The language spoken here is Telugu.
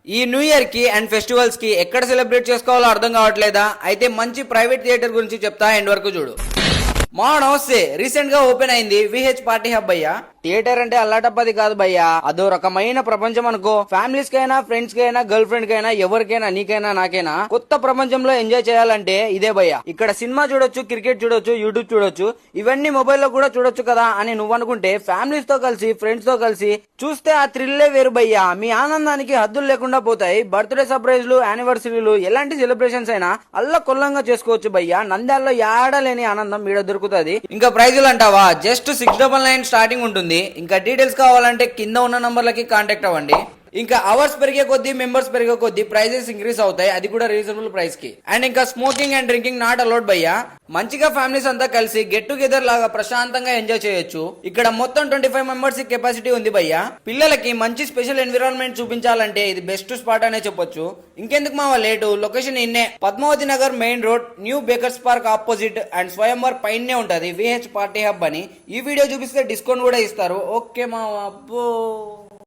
ఈ న్యూ ఇయర్ కి అండ్ ఫెస్టివల్స్ కి ఎక్కడ సెలబ్రేట్ చేసుకోవాలో అర్థం కావట్లేదా? అయితే మంచి ప్రైవేట్ థియేటర్ గురించి చెప్తా, ఎండ్ వరకు చూడు. మా నమస్తే, రీసెంట్ గా ఓపెన్ అయింది విహెచ్ పార్టీ హబ్ భయ్యా. థియేటర్ అంటే అల్లాటప్పది కాదు భయ్యా, అదో రకమైన ప్రపంచం అనుకో. ఫ్యామిలీస్ కైనా, ఫ్రెండ్స్ కైనా, గర్ల్ ఫ్రెండ్ కైనా, ఎవరికైనా, నీకైనా నాకైనా కొత్త ప్రపంచంలో ఎంజాయ్ చేయాలంటే ఇదే భయ్యా. ఇక్కడ సినిమా చూడొచ్చు, క్రికెట్ చూడొచ్చు, యూట్యూబ్ చూడొచ్చు, ఇవన్నీ మొబైల్ లో కూడా చూడొచ్చు కదా అని నువ్వు అనుకుంటే, ఫ్యామిలీస్ తో కలిసి, ఫ్రెండ్స్ తో కలిసి చూస్తే ఆ థ్రిల్లే వేరు భయ్యా. మీ ఆనందానికి హద్దులు లేకుండా పోతాయి. బర్త్డే సర్ప్రైజ్లు, యానివర్సరీలు, ఎలాంటి సెలబ్రేషన్స్ అయినా అల్ల కొల్లంగా చేసుకోవచ్చు భయ్యా. నంద్యాలలో ఏడలేని ఆనందం ఈడ దొరుకుతుంది. ఇంకా ప్రైజులు అంటావా, జస్ట్ 699 స్టార్టింగ్ ఉంటుంది. ఇంకా డీటెయిల్స్ కావాలంటే కింద ఉన్న నంబర్లకి కాంటాక్ట్ అవ్వండి. ఇంకా అవర్స్ పెరిగే కొద్దీ, మెంబర్స్ పెరిగే కొద్దీ ప్రైజెస్ ఇంక్రీస్ అవుతాయి, అది కూడా రీజనబుల్ ప్రైస్ కి. అండ్ ఇంకా smoking and drinking not allowed భయ్యా. మంచిగా ఫ్యామిలీస్ అంతా కలిసి గెట్ టుగెదర్ లాగా ప్రశాంతంగా ఎంజాయ్ చేయొచ్చు. ఇక్కడ మొత్తం 25 మెంబర్స్ కెపాసిటీ ఉంది భయ్యా. పిల్లలకి మంచి స్పెషల్ ఎన్విరాన్మెంట్ చూపించాలంటే ఇది బెస్ట్ స్పాట్ అనే చెప్పొచ్చు. ఇంకెందుకు మావా లేటు, లొకేషన్ ఇన్నే, Padmavathi Nagar main road, new bakers park opposite and Swayamvar పైనే ఉంటది విహెచ్ పార్టీ హబ్ అని. ఈ వీడియో చూపిస్తే డిస్కౌంట్ కూడా ఇస్తారు. ఓకే మావా. అబ్బో.